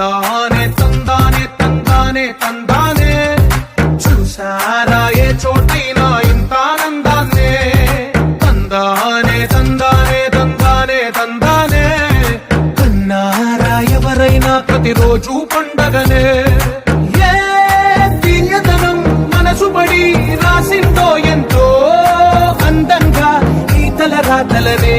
తందానే తందానే తందానే తందానే చూసారా ఏ చోటైనా ఇంత ఆనందాన్నే తందానే తందానే తందానే తందానే కన్నారా ఎవరైనా ప్రతిరోజు పండగనే ఏ తీయదనం మనసు పడి రాసిందో ఎంతో అందంగా ఈ తల రాతలనే